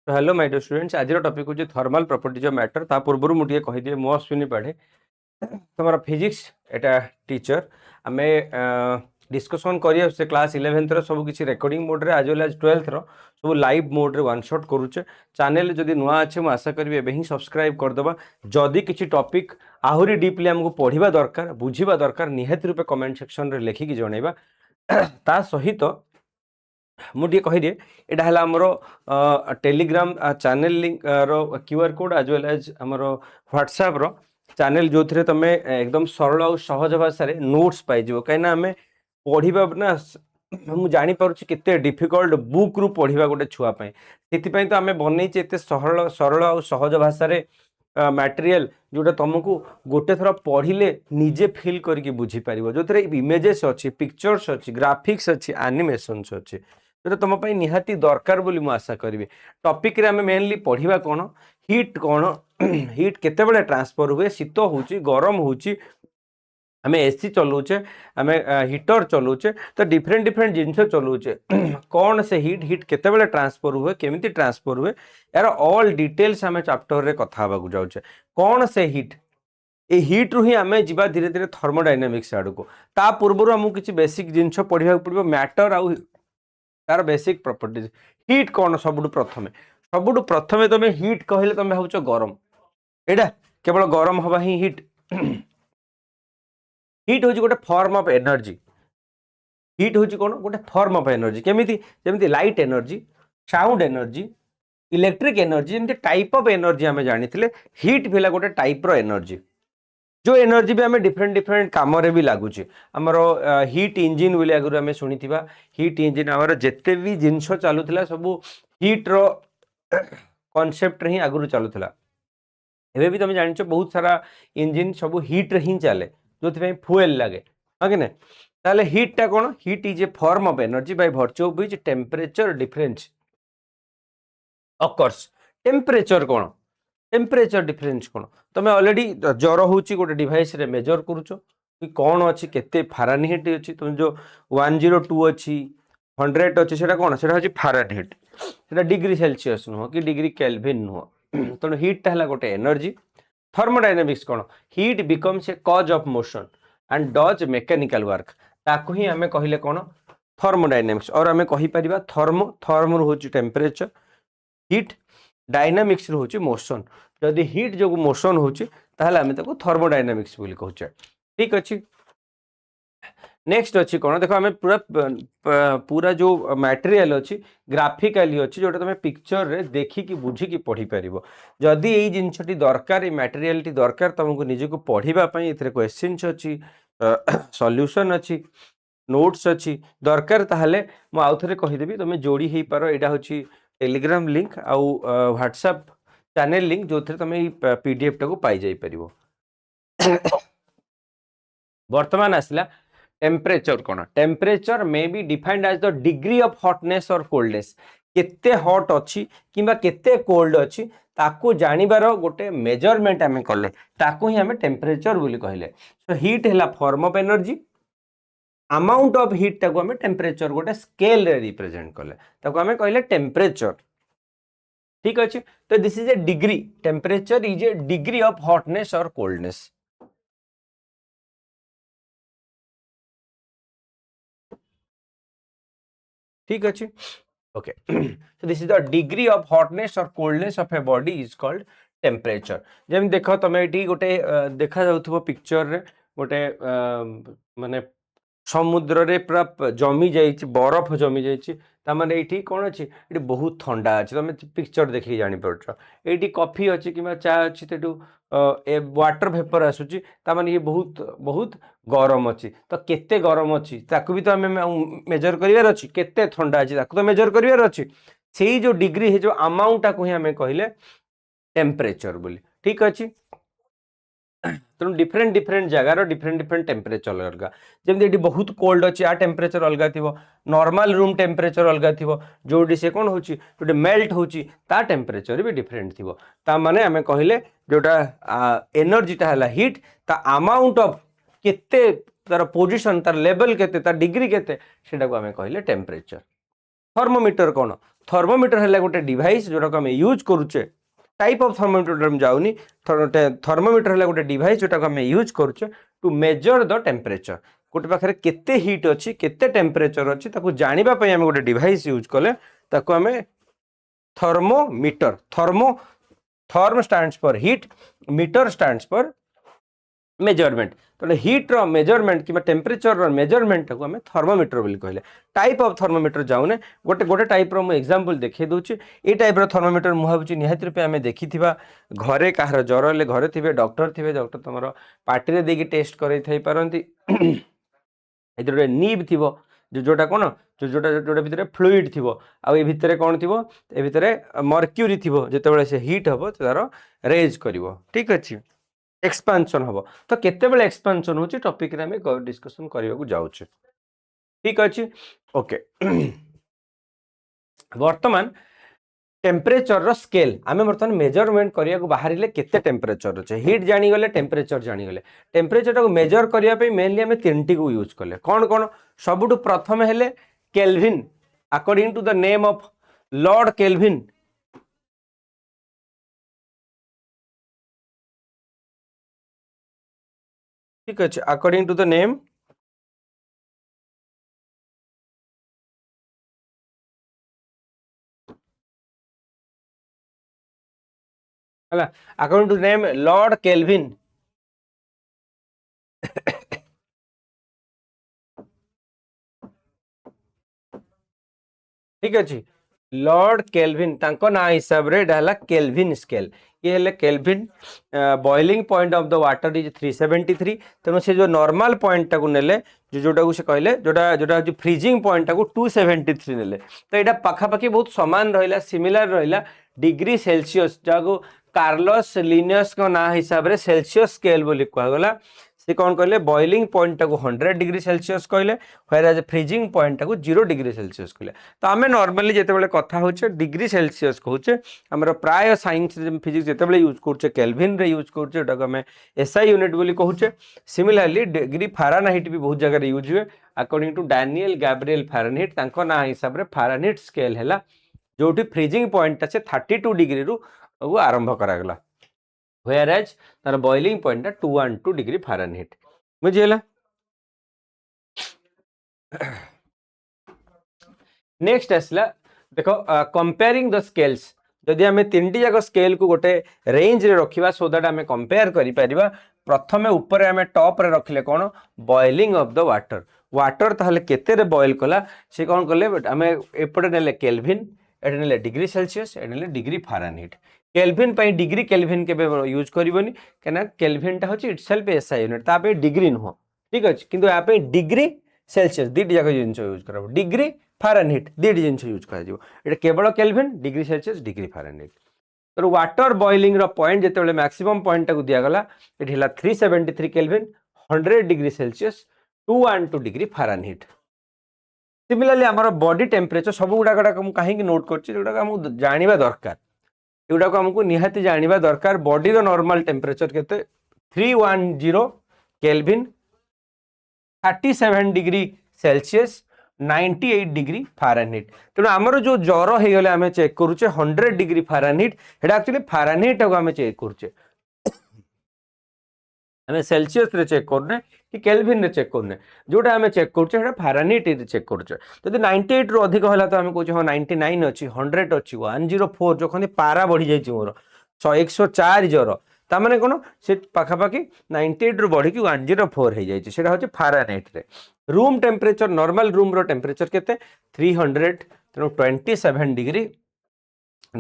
तो hello my dear students आज topic हूँ थर्मल प्रॉपर्टीज ऑफ मैटर ता पूर्व मुझे कहीदिए मो अश्विनी पाढ़े तुम्हारा फिजिक्स एटा टीचर आम डिस्कसन करिए से क्लास 11 सब किसी रेकर्डिंग मोड रे आज वेल आज 12th सब लाइव मोड रे वन शॉट करूचे चैनल जदि नुआ अच्छे मुझे आशा करी एवं ही सब्सक्राइब करदे जदि किसी टॉपिक आहरी डीपली आमको पढ़ा दरकार बुझा दरकार निहाती रूपे कमेंट सेक्शन रे लिखिकी जनइबा ता सहित मुझे कहीदिए यहाँ है आमर टेलीग्राम चैनल लिंक रो क्यूआर कोड आज वेल एज आमर व्हाट्सएप रो चैनल जो थे तुम एकदम सरल और सहज भाषा नोट्स पाइज कहीं आम पढ़ा ना मुझे जानीपी केते डिफिकल्ट बुक रु पढ़ा गोटे छुआपाई से तो आम बनईचे एत सरल सरल और सहज भाषा मटेरियल जोटा तुमको गोटे थर पढ़ले निजे फिल करके बुझीपार जो थे इमेजेस अच्छी पिक्चर्स अच्छी ग्राफिक्स अच्छी एनिमेशंस अच्छी जो तुम निहाती दरकार बोली मु आशा करी टॉपिक रे आमे मेनली पढ़िबा कौन हीट कौन हीट केते बेले ट्रांसफर हुए शीत होची गरम होची आमे एसी चलाऊे आम हीटर चलाऊे तो डिफरेंट डिफरेंट जिनस चलाऊे कौन से हीट हीट केते बेले ट्रांसफर हुए केमिति ट्रांसफर हुए यार ऑल डिटेल्स आमे चैप्टर रे कथा हबा जाऊे कौन से हीट ए हीट रु ही आमे जीवा धीरे धीरे थर्मोडायनामिक्स आड़ को ता पूर्व आमको किसी बेसिक जिनस पढ़ा पड़ो मैटर आउ तार बेसिक प्रॉपर्टीज हीट कौन सबुठ प्रथमे तुम हीट कहले तुम भाव गरम एटा केवल गरम हवा ही हीट हीट हूँ गोटे फॉर्म ऑफ एनर्जी हीट हूँ कौन गोटे फॉर्म ऑफ एनर्जी केमिति जेमिति light energy sound energy electric energy जमी टाइप ऑफ एनर्जी आम जानी हीट भी गोटे टाइप रो एनर्जी जो एनर्जी भी आम डिफरेंट डिफरेंट कम भी लगुच आमर हीट इंजिन बोली आगुरी आम शुणी हीट इंजिन आमर जिते भी जिनस चलूला सब हीट रो कॉन्सेप्ट ही आगुरी चलूला एवं भी तुम जान बहुत सारा इंजिन सब हीट रे ही चले जो फुएल लगे हाँ कि ना हीट टा कौन heat is a form of energy by virtue of which temperature difference occurs temperature कौन टेम्परेचर डिफरेंस कौन तुम ऑलरेडी ज्वर हो गोटे डिवाइस रे मेजर करुच कि कौन अच्छी केते फारेनहीट अच्छी तुम जो 102 अच्छी 100 अच्छी से कौन से हूँ फारेनहीट से डिग्री सेल्सियस नुह कि डिग्री केल्विन नुह तेणु हीटा है गोटे एनर्जी थर्मोडायनामिक्स कौन हीट बिकम्स ए कज of motion and does mechanical work ताकू ही आम कहले कौन थर्मोडायनामिक्स और आम कहीपर थर्मो थर्म हूँ टेम्परेचर हीट डायनामिक्स हूँ मोशन जदि हीट जो मोशन होची ताहले आमे ताको थर्मोडायनामिक्स बोली कहूचे ठीक अच्छी नेक्स्ट अच्छी कौन देखो आम पूरा पूरा जो मटेरियल अच्छी ग्राफिकाली अच्छी जोटा तुम पिक्चर रे देखिकी बुझिकी पढ़ी पार जदि यही जिनसटी दरकार मटेरियल दरकार तुमको निजक पढ़ापी ए क्वेश्चन अच्छी सॉल्यूशन अच्छी नोट्स अच्छी दरकार ताहले मु आउ थे कहीदेवी तुम जोड़ी हो पार यहाँ हूँ टेलीग्राम लिंक आउ व्हाट्सएप चैनल लिंक जो थे तुम पीडीएफ टाको पाई जाई परिबो वर्तमान आसला टेम्परेचर कौन temperature may be defined as the degree of hotness और कोल्डनेस केते हॉट अच्छी किंबा केते कोल्ड अच्छी ताको जानिबार गोटे मेजरमेंट आमे कले ताको ही आमे टेम्परेचर बोली कहले सो हीट हैला form of energy amount of heat टाको आमे टेम्परेचर गोटे स्केल रे रिप्रेजेंट कले ताको आमे कहले टेम्परेचर ठीक अच्छे तो this is a degree temperature is a degree of hotness और कोल्डनेस ठीक अच्छे okay so this is the degree of hotness or coldness of a body is called temperature जब देखो तुम ये गोटे देखा जाउथबो पिक्चर रे गोटे माने समुद्र रे पूरा जमी जाइए बरफ जमी जाइए तामाने ये कौन अच्छी ये बहुत ठंडा अच्छे तुम पिक्चर देखिए जानीपार ये कॉफी अच्छी कि चा अच्छी तो वाटर भेपर आसूची तामाने ये बहुत बहुत गरम अच्छी तो केते गरम अच्छी ताकू भी तो आम मेजर करार अच्छी केते ठंडा अच्छी ताकू तो मेजर करार अच्छी से जो डिग्री है जो अमाउंट को ही आम कहले टेम्परेचर बोली ठीक अच्छी तेणु डिफरेंट डिफरेंट जगार डिफरेंट डिफरेंट टेम्परेचर अलग जमी ये बहुत कोल्ड अच्छी आ टेम्परेचर अलग थी नॉर्मल रूम टेम्परेचर अलग थी जो से कौन हो मेल्ट होची ता टेम्परेचर भी डिफरेंट थी माने आम कहले जोटा एनर्जीटा है हीट ता अमाउंट ऑफ केते तार पोजिशन तार लेवल केते तार डिग्री केते सेटा को आम कहले टेम्परेचर थर्मोमीटर कौन थर्मोमीटर है गोटे डिवाइस जोटा को आम यूज करुचे टाइप ऑफ थर्मोमीटर जाऊनी थर्मोमीटर है गोटे डिवाइस जोटा को आम यूज करुचे टू मेजर द टेम्परेचर गोटे पाखे केते हीट अच्छी केते टेम्परेचर अच्छी जानिबा पई आम गोटे डिवाइस यूज कले ताको आम thermometer therm stands for heat meter stands for measurement तो हीट रो मेजरमेंट कि टेम्परेचर रो मेजरमेंट को आम थर्मोमीटर बोली कहले टाइप ऑफ थर्मोमीटर जाऊने गोटे गोटे टाइप रो मु एग्जांपल देखै दूची ए टाइप रो थर्मोमीटर मु भाबुची निहाती रूपे आम देखिथिबा घरे काहर ज्वर ले घरे थिबे डॉक्टर तुमरो पार्टी रे देकी टेस्ट करै थई पारंती एते नीब थिबो जोटा कौन जोटा जोटा भितर फ्लूइड थिबो आ ए भितर कौन थिबो ए भितर मर्क्यूरी थिबो जेतेबेले से हीट हबो तार रेज करिवो ठीक अछि एक्सपांशन हम तो केतेबेले एक्सपांशन होची टॉपिक रे हमें डिस्कशन करबा को जाउछे ठीक अछि ओके वर्तमान टेम्परेचर रो स्केल आमे वर्तमान मेजरमेंट करिया को बाहरिले केते टेम्परेचर अछि हीट जानि गले टेम्परेचर जानि गले टेम्परेचर को मेजर करिया पे मेनली हमें तीनटी को यूज करले कोन कोन सबुटु प्रथम हेले Kelvin according to the name of Lord Kelvin ठीक अच्छे according to the name according to name Lord Kelvin ठीक अच्छे लॉर्ड केल्विन तांको ना हिसाब रे डाला केल्विन स्केल ये हेले kelvin boiling point of the water is 373 तेणु से जो नॉर्मल पॉइंट टाको नेले जोटा को से कहले जोटा जोटा जो फ्रीजिंग पॉइंट टाको 273 नेले तो एटा पाखापाखी बहुत समान रहिला सिमिलर रहिला डिग्री सेल्सियस जाको कार्लोस लिनियस को ना हिसाब रे सेल्सियस स्केल बोली कहगला से कौन कहले बॉइलिंग पॉइंट टाको 100 डिग्री सेल्सियस कहले व्हेर एज फ्रीजिंग पॉइंट टाको 0 डिग्री सेल्सियस कहले तो आमे नॉर्मली जेते बेले कथा होचे डिग्री सेल्सियस कहूचे हमर प्राय साइंस फिजिक्स जेते बेले यूज करचे केल्विन रे यूज करचे एटा को हमें एसआई यूनिट बोली कहूचे सिमिलरली डिग्री फारेनहाइट भी बहुत जगह यूज हुए according to Daniel Gabriel Fahrenheit तांको ना हिसाब रे फारेनहाइट स्केल हैला जोटी फ्रीजिंग पॉइंट से 32 डिग्री रु वो आरंभ करागला व्हेयर एज तार बॉइलिंग पॉइंट 212 डिग्री फारेनहाइट बुझिला नेक्स्ट आसला देखो कंपेयरिंग द स्केल्स जदि आम तीन जाक स्केल को गोटे रेंज रे रखिबा सो दैट आम कंपेयर करि परिबा प्रथमे ऊपर आम टॉप रे रखिले कोन boiling of the water water ताहले केते रे बॉइल कला से कोन करले आम एपटे नेले केल्विन एटे नेले डिग्री सेल्सियस एटे नेले डिग्री फारेनहाइट केल्विन पे डिग्री केल्विन के यूज करबनी केना केल्विन टा होची इटसेल्फ एसआई यूनिट ता पे डिग्री नुह ठीक अछि किंतु या पे डिग्री सेल्सियस दीटी जाक जिंस यूज करब डिग्री फारेनहाइट दीटी जिंस यूज कर दियो एटा केवल kelvin degree Celsius degree Fahrenheit तो वाटर बॉइलिंग रो पॉइंट जेते बेले मैक्सिमम पॉइंट टा को दिया गला एठी हला 373 kelvin 100 degree Celsius 212 degree Fahrenheit similarly हमर बॉडी टेम्परेचर सब गुडा गुडा हम काहे की नोट करछि जोडा हम जानिबा दरकार एगुडा को हमको निहाती जानिबा दरकार बॉडी रो नॉर्मल टेम्परेचर केते 310 kelvin 37 degree Celsius 98 degree Fahrenheit तेणु आमर जो ज्वर हो गले आम चेक करुचे 100 डिग्री फारेनहाइट हेडा एक्चुअली फारेनहाइट को आम चेक करुचे आम सेल्सियस रे चेक करने कि केल्विन रे चेक करने जोटा आम चेक करुचे हेडा फारेनहाइट रे चेक करुचे जदि 98 रु अधिक होला तो आम कहूचे हां 99 अछि 100 अछि 104 जखन पारा बढ़ी जाय मोर 104 ज्वर ता माने कोन से पाखापाखी 98 रु बढ़ी कि 104 हो जाय सेटा होचे फारेनहाइट रे रूम टेम्परेचर नॉर्मल रूम रो टेम्परेचर केते 300 तेणु 27 डिग्री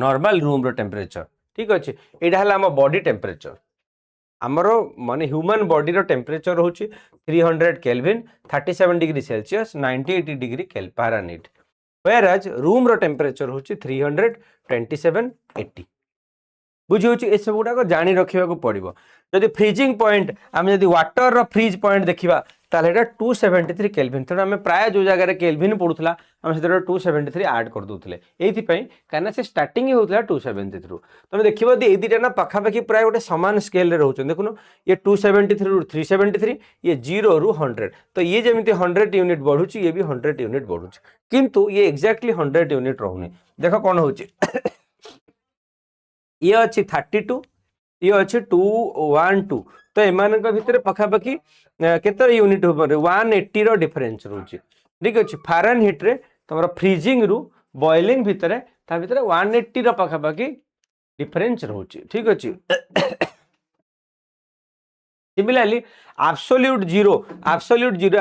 नॉर्मल रूम रो टेम्परेचर ठीक अछि एडा हला हम बॉडी टेम्परेचर आमर माने ह्यूमन बॉडी रो टेम्परेचर होची 300 kelvin 37 degree Celsius 98 degree Fahrenheit whereas room रो टेम्परेचर होची 327 80 बुझी होची ए सब गुडा को जानि रखिबा को पड़िबो जदि फ्रीजिंग पॉइंट आम जदि वाटर रो फ्रीज पॉइंट देखिबा ताले एटा 273 केल्विन तेणु आम प्राय जो जगह केल्विन पड़ूला आम से 273 ऐड कर दूले कहीं से स्टार्टिंग ही होता 273 रु तुम देखिए ये दुटा ना पखापाखि प्राय गोटे सामान स्केल रोचे देखुन ये 273 रु 373 ये 0 रु 100 तो ये जमी 100 यूनिट बढ़ुची ये भी 100 यूनिट बढ़ुची किंतु ये एक्जाक्टली 100 यूनिट रोनी देख कौन हो ये अच्छी 32 ये अच्छे 212 तो एमान भितर पखापाखि केते यूनिट 180 रो डिफरेंस रोची ठीक अच्छे फारेनहीट रे तुम फ्रीजिंग रु बॉइलिंग भितर ता भितर 180 रो पखापाखि डिफरेंस रोची ठीक अच्छे सिमिलरली एब्सोल्यूट जीरो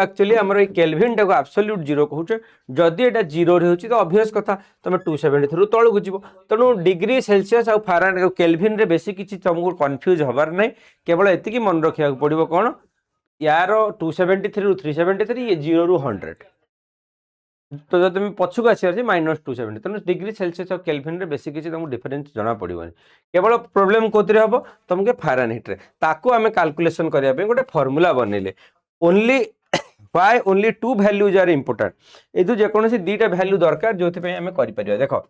एक्चुअली हमर ए केल्विन टाको एब्सोल्यूट जीरो कहूचे जदि एटा जीरो रे होची तो ऑब्वियस कथा तुम 273 रु तळु गुजिबो तणु डिग्री सेल्सियस आ फारेनहीट केल्विन रे बेसी किछि तुमको कंफ्यूज हबार नै केवल एतिकी मन रखिया पड़िबो कोन यार 273 रु 373 ये 0 रु 100 तो जब तुम पछुक आसी -270 तेणु डिग्री सेल्सियस और केल्विन रे बेसी किसी तुमको डिफरेंस जना पड़ोनी केवल प्रोब्लेम कोथरे हम तुमके फारेनहीट रे ताको आमे कैलकुलेशन करिया पे गोटे फार्मूला बनेले only why only two values are important एदु जे कोनोसी दीटा वैल्यू दरकार जोथि पे आमे करि परिया देखो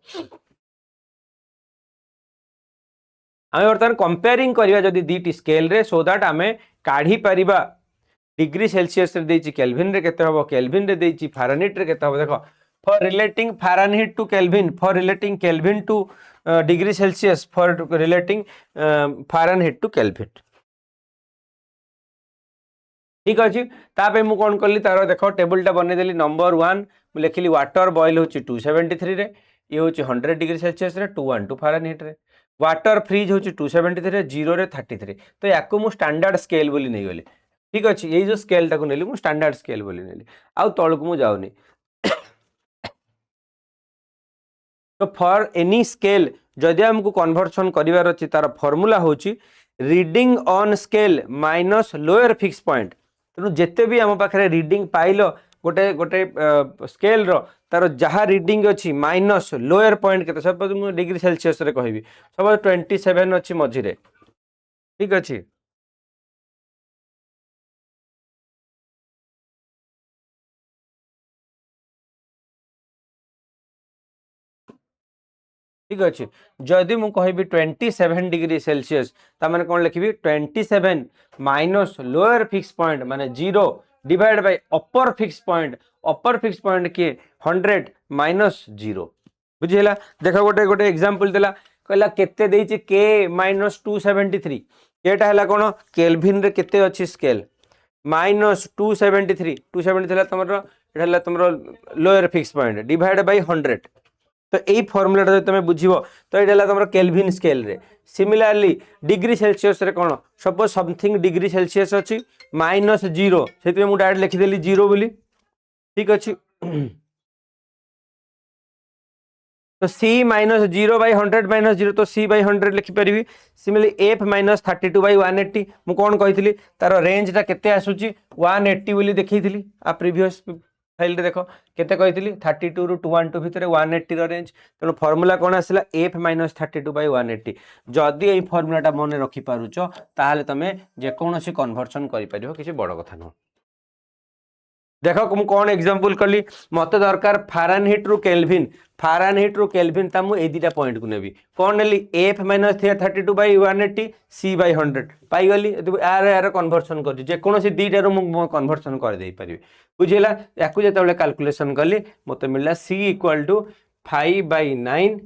आमे वर्तमान कंपेयरिंग करिया जदी दीटी स्केल रे सो दैट आमे काढी परिबा डिग्री सेल्सियस रे देछि केल्विन रे केते हबो केल्विन रे देछि फारेनहीट रे केते हबो देखो for relating Fahrenheit to kelvin for relating kelvin to degree Celsius for relating Fahrenheit to kelvin ठीक अछि तापे मु कोन करली तारो देखो टेबल टा बने देली नंबर 1 मु लिखली वाटर बॉयल होछि 273 रे ये होछि 100 डिग्री सेल्सियस रे 212 फारेनहीट रे वाटर फ्रीज होछि 273 रे 0 रे 33 तो याको मु स्टैंडर्ड स्केल बोली नै गली ठीक अच्छे ये जो स्केल टाक नेली मु स्टैंडर्ड स्केल बोली नेली आउ तळक मु जाउनी तो फॉर एनी स्केल जदि हमको कन्वर्सन करिवार अछि तार फार्मूला होछि reading on scale minus lower fix point तेणु जेते भी हम पाखरे रीडिंग पाइलो गोटे गोटे स्केल रो तार जहा रीडिंग अछि माइनस लोअर पॉइंट केते सपोज मु डिग्री सेल्सियस रे कहबी सपोज 27 अछि मझी रे ठीक अछि ठीक अच्छे जदि मु कहबी 27 डिग्री सेल्सियस ता माने कोन लिखबी 27 माइनस लोअर फिक्स पॉइंट माने 0 divide by upper fix point के 100 माइनस 0 बुझिला देखो गोटे गोटे एग्जांपल देला कहला केते देछि k माइनस 273 केटा हला कोन केल्विन रे केते अछि स्केल माइनस 273 तमरो एटा हला तमरो lower fix point divide by 100 तो यही फॉर्मूला तुम बुझो तो ये तुम केल्विन स्केल रे सिमिलरली डिग्री सेल्सियस रे कौन सपोज समथिंग डिग्री सेल्सियस अच्छी -0 से मुझे डायरेक्ट लिखिदेली 0 बोली ठीक अच्छे तो c -0 बाय 100 -0 तो c बाय 100 लिखिपारि सिमिलरली f -32 बाय 180 मु कौन कही तार रेंज टा केते आसुची 180 बोली देखी आ प्रीवियस फाइल रे देखो केते कहितली 32 रु 212 भितर 180 रो रेंज तेनो फार्मूला कोन आसिला f - 32 बाय 180 जदी एई फार्मूलाटा मने रखि पारुचो ताहाले तमे जे कोनोसी कन्वर्सन करि परिबो किछि बड़ कथा न देखो मु कोन एग्जांपल कली मते दरकार फारेनहीट रु केल्विन ता मु ए दिटा पॉइंट को नेबी कोन नेली f - 32 बाय 180 c बाय 100 पाई गली आर कन्वर्सन कर जे कोनोसी दिटा रु मु कन्वर्सन कर देई परिबे बुझिला याकु जेतबेले कैलकुलेशन कली मते मिलला c = 5/9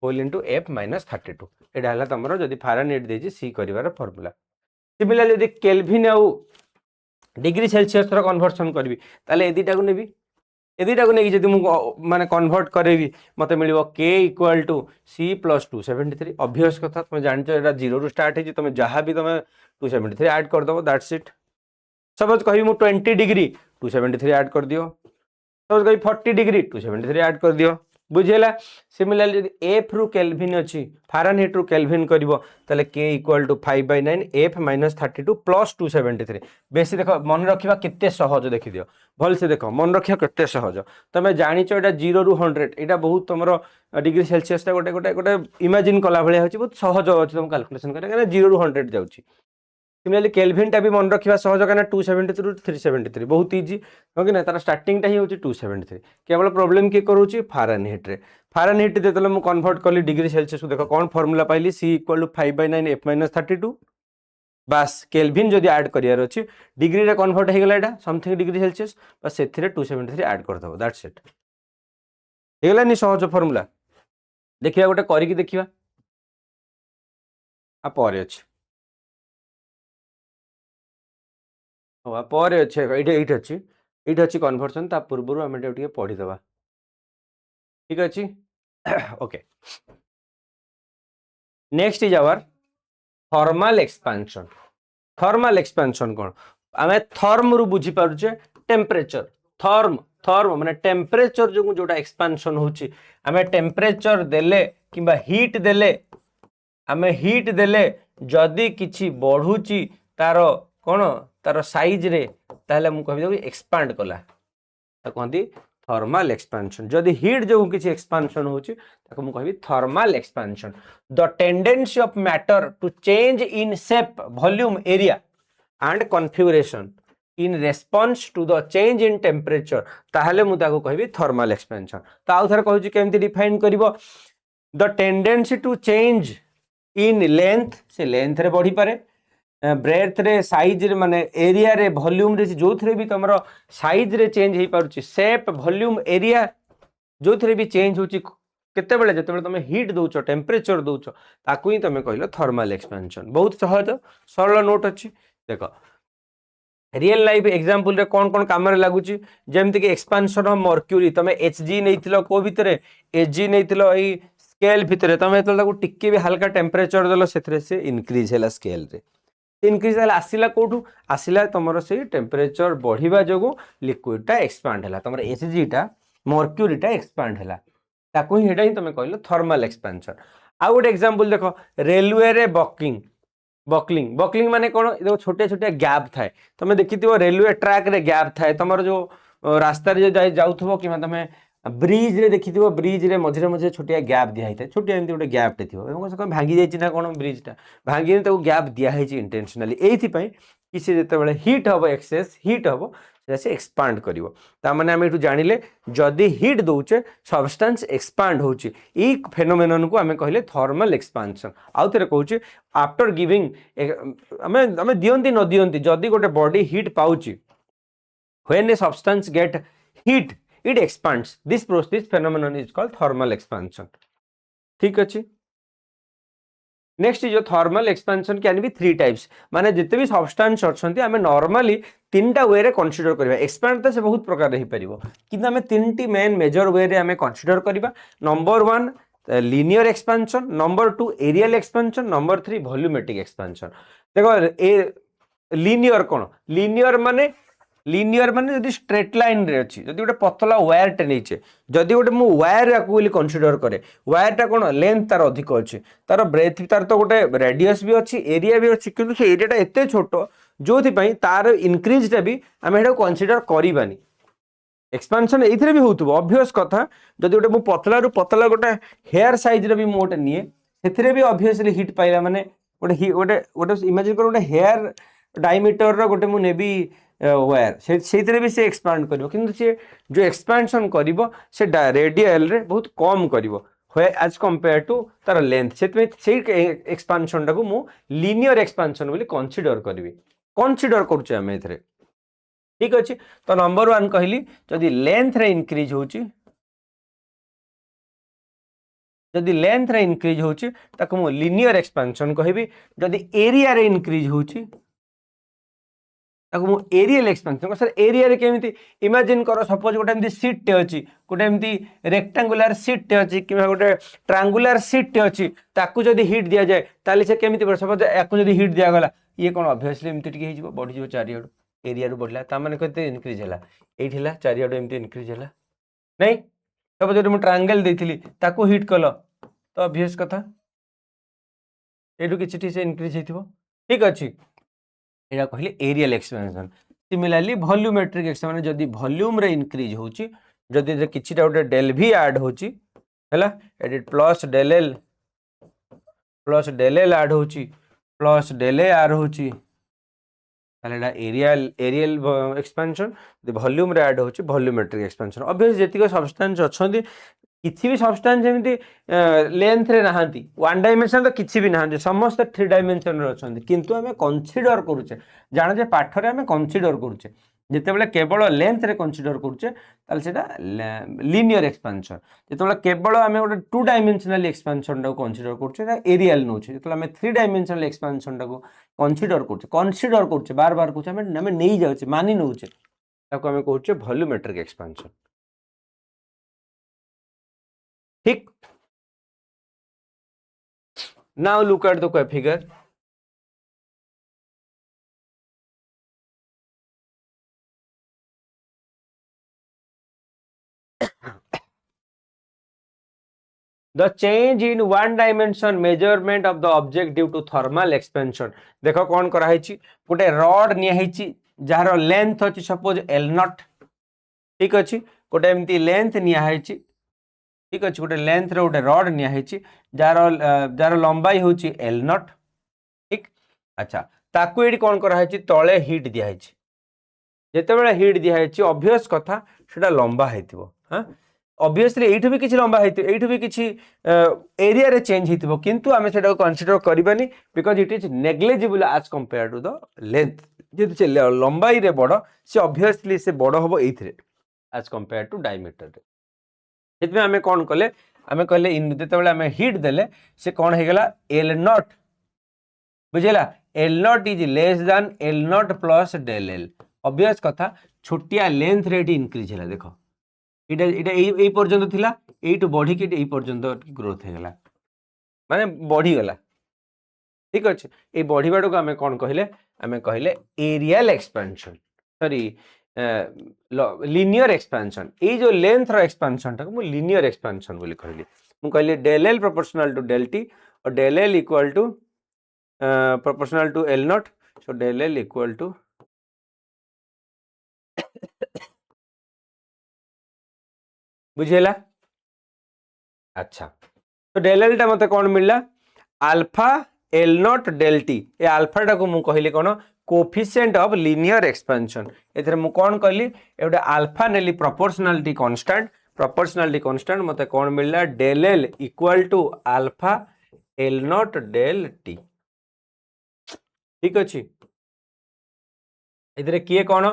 होल इनटू f - 32 एडा हला तमरो जदी फारेनहीट देजी c करिवार फार्मूला सिमिलरली जदी केल्विन आउ डिग्री सेल्सियस रो कन्वर्सन करबी ताले एदिटा को नेबी एदिटा को नेकी जदी मु माने कन्वर्ट करेबी मते मिलिबो k = c + 273 ऑब्वियस कथा तुम जानचो एटा 0 रु स्टार्ट हे तुम जहां भी तुम 273 ऐड कर दबो दैट्स इट सपोज कहि मु 20 डिग्री 273 ऐड कर दियो सपोज कहि 40 डिग्री 273 ऐड कर दियो बुझेला सिमिलरली जदि एफ रु केल्विन अछि फारेनहीट रु केल्विन करिवो ताले k equal to 5/9 f minus 32 plus 273 बेसी देखो मन रखिबा केते सहज देखि दियो भल से देखो मन रखिया केते सहज तमे जानिचो एटा 0 रु 100 एटा बहुत तमरो डिग्री सेल्सियस ता गोटे गोटे गोटे इमेजिन कला भलिया होची बहुत सहज अछि तुम कैलकुलेशन करे 0 रु 100 जाउची सिमिलरली केल्विन टा भी मन रखिबा सहज काना 273 रु 373 बहुत इजी हो कि ना तार स्टार्टिंग टा ही होची 273 केवल प्रॉब्लम के करूची फारेनहीट देतले मु कन्वर्ट करली डिग्री सेल्सियस को देखो कोन फार्मूला पाइली c equal to 5/9 f minus 32 बस केल्विन जदि ऐड करियार अछि डिग्री रे कन्वर्ट हे गेला एटा समथिंग डिग्री सेल्सियस बस सेथिरे 273 ऐड कर दबो दैट्स इट हे गेला नि सहज फार्मूला देखिया गोटे करी कि देखिया आ परे अछि हो परे अछि एइटे अछि कन्वर्जन ता पूर्वरु हम एटा पढ़ी दबा ठीक अछि okay next is our thermal expansion कोन आमे थर्म रु बुझी पारुचे टेम्परेचर थर्म माने टेम्परेचर जो जोटा एक्सपेंशन होची आमे टेम्परेचर देले किबा हीट देले आमे हीट देले जदी किछि बढ़ुची तारो कोन तारो साइज रे ताहले मु कहबी देबी एक्सपांड कला त कहंती थर्मल एक्सपेंशन जदी हीट जो किछि एक्सपेंशन होची ताको मु कहबी thermal expansion the tendency of matter to change in shape volume area and configuration in response to the change in temperature ताहले मु ताको कहबी थर्मल एक्सपेंशन त आउ थरे कहूची केमती डिफाइन करिवो the tendency to change in length से लेंथ रे बढ़ी पारे ब्रेथ रे साइज रे माने एरिया रे वॉल्यूम रे जो थरे भी तमरो साइज रे चेंज हे पारुची शेप वॉल्यूम एरिया जो थरे भी चेंज होची केते बेले जते बेले तमे हीट दोचो टेम्परेचर दोचो ताकू ही तमे कहलो थर्मल एक्सपेंशन बहुत सहज सरल नोट अछि देखो रियल लाइफ एग्जांपल रे कोन कोन काम रे लागुची जेमति कि एक्सपेंशन ऑफ मर्क्यूरी तमे एचजी नैथिलो को भितरे एचजी नैथिलो एई स्केल भितरे तमे तो ताकू टिक्के भी हल्का टेम्परेचर देलो सेथरे से इंक्रीज हैला स्केल रे इंक्रीज हैला आसिला कोठू आसिला तमरो से टेम्परेचर बढ़िबा जोगु लिक्विड टा एक्सपांड हैला तमरो एचजी टा मर्क्यूरी टा एक्सपांड हैला ताकू ही हेडा ही तमे कहलो थर्मल एक्सपेंशन आ गुड एग्जांपल देखो रेलवे रे बकलिंग माने कोन देखो छोटे छोटे गैप थाए तमे देखिथिबो रेलवे ट्रैक रे गैप थाए तमरो जो रास्ता रे जाय जाउथबो कि तमे ब्रिज रे देखिथिबो ब्रिज रे मझरे मझरे छोटिया गैप दिया हिते छोटिया एमती गोटे गैप टे थिबो एवं से भांगी जायछि ना कोन ब्रिज टा भांगी ताको गैप दिया हिछि इंटेंशनली एथि पई किसी जेते बेले हीट हबो एक्सेस हीट हबो से एक्सपांड करिवो ता माने हम एटु जानिले जदी हीट दोचे सब्सटेंस एक्सपांड होची ई फेनोमेनन को हमें कहले थर्मल एक्सपेंशन आउ थरे कहूची आफ्टर गिविंग हमें दियंती न दियंती जदी गोटे बॉडी हीट पाउची when a substance get heat it expands this phenomenon is called thermal expansion ठीक अछि नेक्स्ट जो thermal expansion can be 3 types माने जिते भी सब्सटेंस अछंती हमें नॉर्मली तीनटा वे रे कंसीडर करबा एक्सपेंड तो से बहुत प्रकार रही परिबो किंतु हमें तीनटी मेन मेजर वे रे हमें कंसीडर करबा number 1 linear expansion number 2 areal expansion number 3 volumetric expansion देखो ए लीनियर कोन लीनियर माने जदि स्ट्रेट लाइन रे अछि जदि गोटे पतला वायर टे नैचे जदि गोटे मु वायर याकू बोली कंसीडर करे वायर टा कोन लेंथ तार अधिक अछि तार ब्रेथ तार तो गोटे रेडियस भी अछि एरिया भी अछि किंतु से एरिया टा एते छोटो जोथि पई तार इंक्रीज टा भी हम हेडा कंसीडर करिबानी एक्सपेंशन एथिरे भी होतबो ऑब्वियस कथा जदि गोटे मु पतला रु पतला गोटे हेयर साइज रे भी मु गोटे निये सेथिरे भी ऑब्वियसली हीट पाइला माने गोटे इमेजिन कर गोटे हेयर डायमीटर रो गोटे मु नेबी वायर से भी से एक्सपांड करिवो किंतु से जो एक्सपेंशन करिवो से रेडियल रे बहुत कम करिवो एज कंपेयर टू तार लेंथ से एक्सपेंशन टाको मु लीनियर एक्सपेंशन बोली कंसीडर करबी कंसीडर करूचे हम एथरे ठीक अछि तो नंबर 1 कहली जदि लेंथ रे इंक्रीज होची ताको मु लीनियर एक्सपेंशन कहबी जदि एरिया रे इंक्रीज होची ताको एरियल एक्सपेंशन सर एरिया रे केमिति इमेजिन करो सपोज गोटे एमती सीट टे अछि गोटे एमती रेक्टेंगुलर सीट टे अछि कि गोटे ट्रायंगुलर सीट टे अछि ताकू जदी हीट दिया जाय ताले से केमिति सपोज याकू जदी हीट दिया गला ये कोन ऑब्वियसली एमती टिके हिजबो बढ़ी जो चारियाडू एरिया रू बढ़ला ता माने कते इंक्रीज हला एठिला चारियाडू एमती इंक्रीज हला नहीं तब जो ट्रायंगल देथिली ताको हिट कल तो ऑब्वियस कथा एटू किछि से इंक्रीज हेतिबो ठीक अछि एटा कहले areal expansion similarly volumetric expansion जदी वॉल्यूम रे इंक्रीज होची जदी किछि गोटे डेल भी ऐड होची हैला एडी प्लस डेल एल ऐड होची प्लस डेल ए आर होची ताले एटा एरियल एक्सपेंशन वॉल्यूम रे ऐड होची वॉल्यूमेट्रिक एक्सपेंशन ऑब्वियस जेतिक सब्सटेंस अछंती किसी भी सब्सटेंस जेमती लेंथ रे नहांती वन डायमेंशन तो किसी भी नहांती समस्त 3 डायमेंशन रे अछंती किंतु हमें कंसीडर करूचे जान जे पाठ रे हमें कंसीडर करूचे जेतेबेले केवल लेंथ रे कंसीडर करूचे ताल सेटा लीनियर एक्सपेंशन जेतेबेले केवल हमें गोटे 2 डायमेंशनल एक्सपेंशन टा कंसीडर करूचे ता एरियल नोचे जेतेबेले हमें 3 डायमेंशनल एक्सपेंशन टा कंसीडर करूचे बार बार कुछ हमें नहीं जाउचे मानि नउचे ताको हमें कहूचे वॉल्यूमेट्रिक एक्सपेंशन ठीक now look at the figure the change in one dimension measurement of the object due to thermal expansion देखो कौन करा है गोटे रड निया जार लेंथ अच्छी सपोज एल नॉट ठीक अच्छे गोटे एमती लेंथ निया ठीक अच्छे गोटे लेंथ रे गोटे रड निया जार जार लंबाई हूँ एल नॉट ठीक अच्छा ताकू ये कौन करा तले हिट दिखाई जिते हिट दिखाई ऑब्वियस कथा सेटा लंबा है हाँ ऑब्वियसली एठू भी किसी लंबा है एठू भी किसी एरिया रे चेंज होइतिबो किंतु आमे सेटा कंसीडर करबानी because it is negligible as compare to the length जेतु से लंबाई रे बड़ से ऑब्वियसली से बड़ होबो एथरे एज कंपेयर टू डायमीटर रे जेतमे आमे कोन कले आमे कहले इन जेतेबेले आमे हिट देले से कोन हे गेला एल नॉट बुझेला L naught is less than L naught plus del L obvious कथा छोटिया लेंथ रेट इंक्रीज हैला देखो इटा इटा ए पर्यंत थिला एटू बढ़ी के ए पर्यंत ग्रोथ हे गेला माने बढ़ी गेला ठीक अछि ए बढ़ीबाडो को हमें कोन कहले areal expansion sorry linear expansion ए जो लेंथ रो एक्सपेंशन ता को लीनियर एक्सपेंशन बोली कहली मु कहली del L proportional to del T और del L equal to proportional to L not so del L equal to बुझेला अच्छा तो डेल एल टा मते कौन मिलला alpha L not del T ए अल्फा टा को मु कहली कोन कोफिशिएंट ऑफ लीनियर एक्सपेंशन एथरे मु कोन कहली एटा अल्फा नेली प्रोपोर्शनलिटी कांस्टेंट मते कौन मिलला del L equal to alpha L not del T ठीक अछि एथरे किए कोन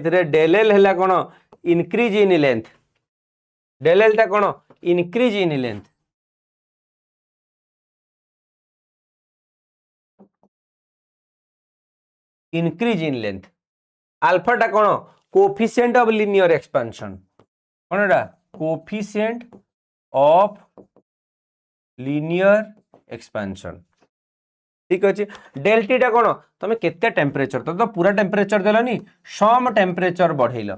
एथरे डेल एल हला कोन increase in length del L टा कोन increase in length increase in length alpha टा कोन कोफिशिएंट ऑफ लीनियर एक्सपेंशन कोन एटा कोफिशिएंट ऑफ लीनियर एक्सपेंशन ठीक अछि डेल टी टा कोन तमे केते टेंपरेचर तो पूरा टेंपरेचर देलनी सम टेंपरेचर बढ़ैलो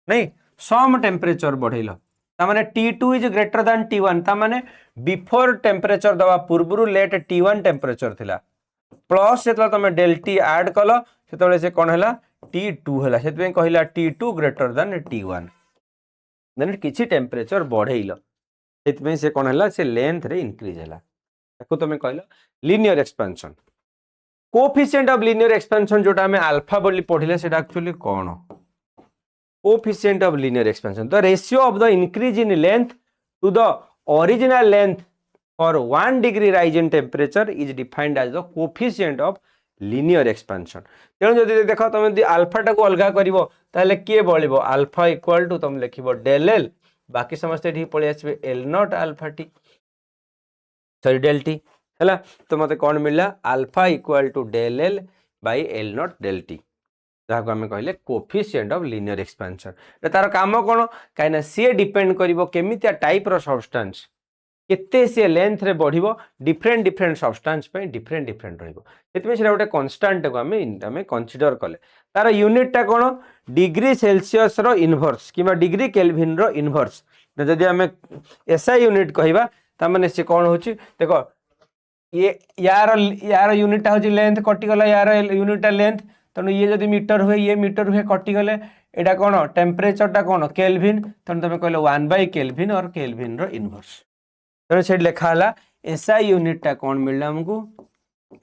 नहीं सम टेंपरेचर बढ़ैलो ता माने T2 is greater than T1 ता माने बिफोर टेंपरेचर दवा पूर्वरु लेट T1 टेंपरेचर थिला प्लस सेतला तमे डेल टी ऐड कलो सेतले से कोन हला T2 हला सेतबे कहिला T2 greater than T1 then किछि टेंपरेचर बढ़ैलो सेतबे से कोन हला से लेंथ रे इंक्रीज हला देखो तमे कहला linear expansion coefficient of linear expansion जोटा हमें अल्फा बोली पढिले सेटा actually cone coefficient of linear expansion the ratio of the increase in length to the original length for 1 degree rise in temperature is defined as the coefficient of linear expansion तेणु जदि देख तुम यदि alpha टा को अलग करिवो ताले किए बळिवो अल्फा इक्वल टू तुम लिखिबो डेल एल बाकी समस्त एठी पळि आसीबे L not alpha T sorry del T हैला तो मते कोन मिलला alpha equal to del L by L not del T जहाँ आम कहले कोफिशिएंट ऑफ लीनियर एक्सपेंशन तार काम कौन कहीं सी डिपेंड करिवो केमितिया टाइप रो सब्सटेंस केते सी लेंथ रे बढ़िवो डिफरेंट सब्सटेंस पे डिफरेंट रहइबो सेतमे सेटा गोटे कांस्टेंट को आमे कंसीडर कले तार यूनिट टा कौन डिग्री सेल्सियस रो इनवर्स किबा डिग्री केल्विन रो इनवर्स जदि आम एसआई यूनिट कहवा ताने सी कौन होची देख ये यार यार यूनिटा हूँ लेंथ कटिगला यार यूनिटा लेंथ तेणु ये जब मीटर हुए ये मीटर हुए कटिगले यहाँ कौन टेम्परेचरटा कौन केल्विन तेणु तुम कहल 1/केल्विन और केल्विन इनवर्स तेणु से लिखाला एसआई यूनिटा कौन मिलला हमको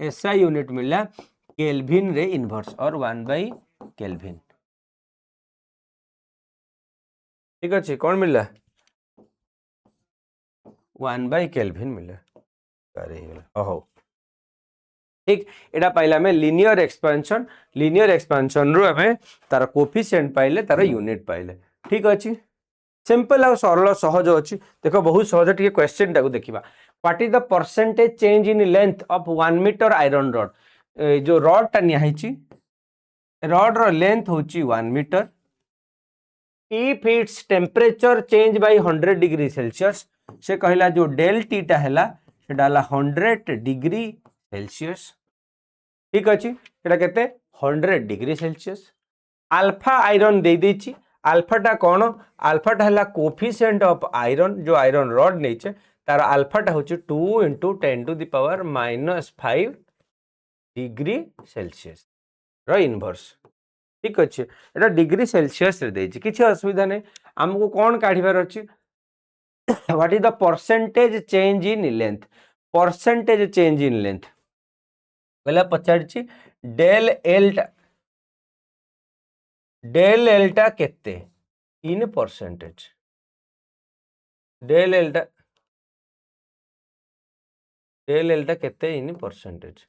एसआई यूनिट मिलला केल्विन रे इनवर्स और 1/केल्विन ठीक अच्छे कौन मिलला 1/केल्विन मिलला हो ठीक एटा पाइला में लिनियर एक्सपेंशन रु हमें तार कोफिशिएंट पाइले तार यूनिट पाइले ठीक अच्छे सिंपल और सरल सहज अच्छी देखो बहुत सहज टे क्वेश्चन टाक देखा what is the percentage change in length of 1 metre iron rod जो रड टा निहाई रड रो लेंथ होची 1 metre if its temperature change by 100 degree Celsius से कहला जो डेल टी टा हैला सेटा हला 100 डिग्री सेल्सियस ठीक अच्छे एटा केते 100 डिग्री सेल्सियस अल्फा आयरन दे देछि अल्फाटा कौन अल्फाटा है कोफिशिएंट ऑफ आयरन जो आयरन रड नहीं तार अल्फाटा हूँ 2 × 10⁻⁻5 डिग्री सेल्सियस इनवर्स ठीक अच्छे एटा डिग्री सेल्सियस रे देछि किछि असुविधा नहीं आमको कौन काढ़िबार अछि what is the percentage change in length percentage change in length पहला पचारछि डेल एल्टा केते इन परसेंटेज डेल एल्टा केते इन परसेंटेज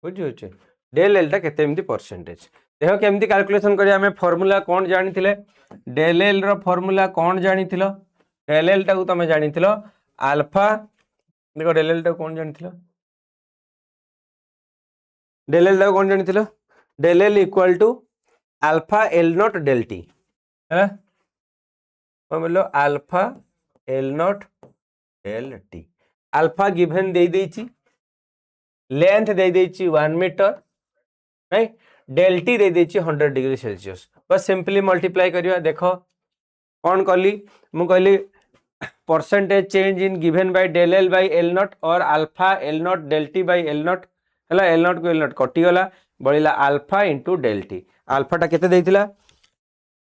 बुझे डेल एल्टा केते एमती परसेंटेज देख केमती कैलकुलेशन करिया हमें फार्मूला कौन जानी डेल एल रो फार्मूला कौन जानी डेल एल टा को तुम जानी अल्फा देखो डेल एल टा कौन जानी डेल एल टा कौन जानी del L equal to alpha L not del T है बोलो alpha L not del T alpha given दे देछि लेंथ दे देछि 1 मीटर राइट डेल टी दे देछि 100 डिग्री सेल्सियस बस सिंपली मल्टीप्लाई करिया देखो कौन कली मु कहली percentage change in given by del L by L not और alpha L not del T by L not है एल नॉट को एल नॉट कटिगला बढ़ला अल्फा इंटू डेल टी अल्फाटा केते देथिला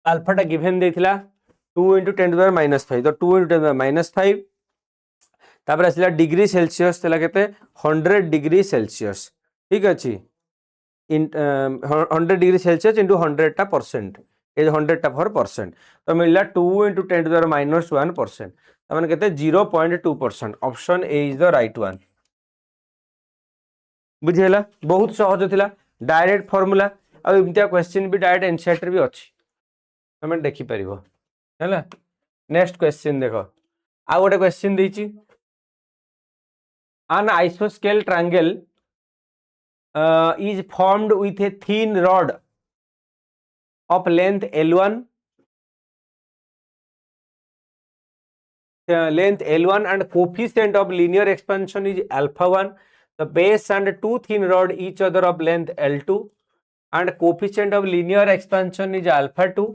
अल्फाटा गिवन देथिला 2 × 10⁻⁻5 तो 2 × 10⁻⁻5 तापर आसला डिग्री सेल्सियस तला केते 100 डिग्री सेल्सियस ठीक अच्छे 100 डिग्री सेल्सियस इंटू 100 टा परसेंट ये 100 टा फॉर परसेंट तो मिलला 2 × 10⁻⁻1% तमन केते 0.2% option A is the right one बुझेला बहुत सहज थिला डायरेक्ट फार्मूला आ इमतिया क्वेश्चन भी डायरेक्ट एनसीईआरटी भी अछि तमे देखि परिबो हैला नेक्स्ट क्वेश्चन देखो आ गोटे क्वेश्चन देछि an isosceles triangle is formed with a thin rod of length L1 and coefficient of linear expansion is alpha 1 the base and two thin rod each other of length L2 and coefficient of linear expansion is alpha 2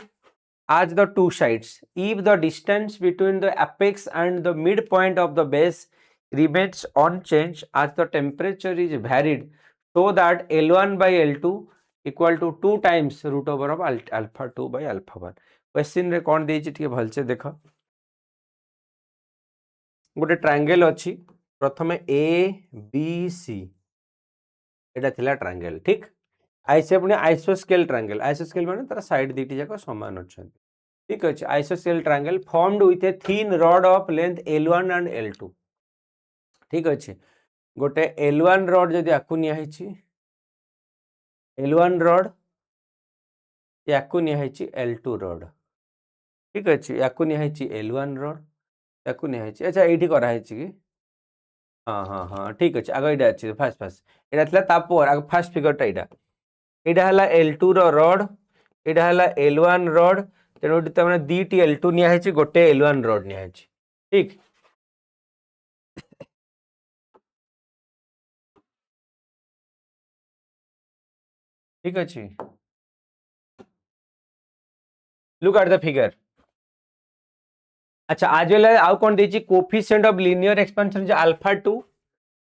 as the two sides if the distance between the apex and the midpoint of the base remains unchanged as the temperature is varied so that L1 by L2 equal to 2 times root over of alpha 2 by alpha 1 question रे कौन देछि ठीक भलसे देख गोटे triangle अछि प्रथमे ए B सी एटा थिला triangle ठीक आइसे पुनी आइसोस्केल माने तार साइड दीटी जाक समान अछन ठीक अछि आइसोस्केल triangle formed with a thin rod of length L1 and L2 ठीक अच्छे गोटे L1 रड जदि आकु नियाहिछि L1 रड याकु नियाहिछि L2 रड ठीक अच्छे याकु नियाहिछि L1 रड याकु नियाहिछि अच्छा एठी करा हिछि कि हाँ हाँ हाँ ठीक अच्छे आगे एटा अछि फास्ट एटा थला तापर आगे फास्ट फिगरटा एटा हला L2 रो रड एटा हला L1 रड तेनो त माने दीटी L2 नियाहिछि गोटे L1 रड नियाहिछि ठीक ठीक अच्छे लुक एट द फिगर। अच्छा आज वेल आउ कौन देछि coefficient of linear expansion is alpha 2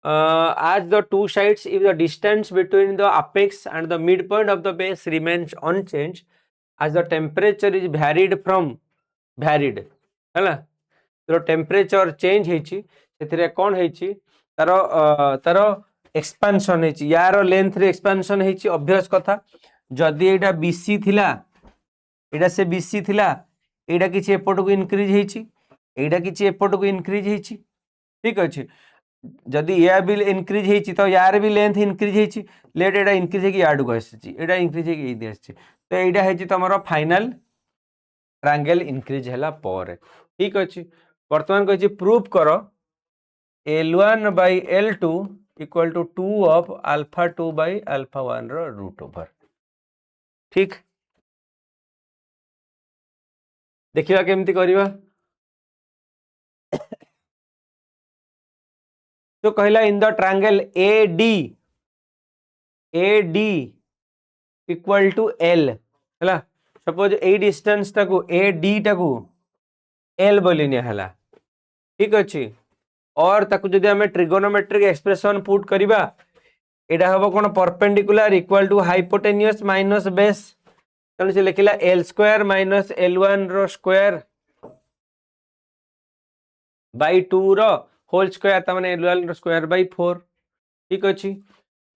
as the two sides if the distance between the apex and the midpoint of the base remains unchanged as the temperature is varied है तो temperature change होती से कौन होती तार तार expansion होती यार लेंथ रे एक्सपांशन होती ऑब्वियस कथा जदि एटा बीसी थिला एटा से बीसी थिला एटा किछि एपट को इंक्रीज होती एटा किछि एपट को इंक्रीज होती ठीक अछि जदि या भी इंक्रीज होती तो यार भी लेंथ इंक्रीज होती लेट एटा इंक्रीज होगी याड को आसी एटा इंक्रीज होगी आसी तो एटा होती तुम फाइनल ट्रायंगल इंक्रीज हैला पर ठीक अछि वर्तमान कहि प्रूफ करो L1 by L2 equal to 2 of alpha 2 by alpha 1 रो रूट ओवर ठीक देखिबा केमती करिबा तो कहला in the triangle AD equal to L हैला सपोज ए डिस्टेंस टाको AD टाको L बोली निया हैला ठीक अछि और ताकू जदि हमें ट्रिगोनोमेट्रिक एक्सप्रेशन पुट करिबा एटा हबो कोन perpendicular equal to hypotenuse minus base तने से लिखिला L स्क्वायर माइनस L1 रो स्क्वायर बाय 2 रो होल स्क्वायर त माने L1 रो स्क्वायर बाय 4 ठीक अछि